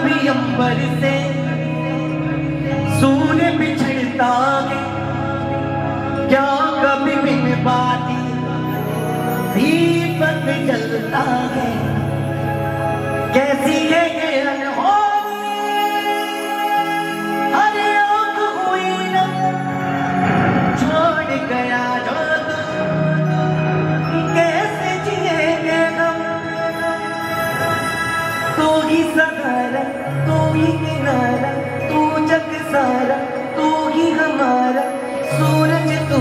कभी अंबर से सूर्य बिछड़ता है, क्या कभी बिन बाती दीपक जलता है। कैसी है ये अनहोनी, अरे आँख हुई ना छोड़ गया जो तू, कैसे जिएंगे हम। तू ही सहारा, तू ही किनारा, तू जग सारा, तू ही हमारा सूरज, तू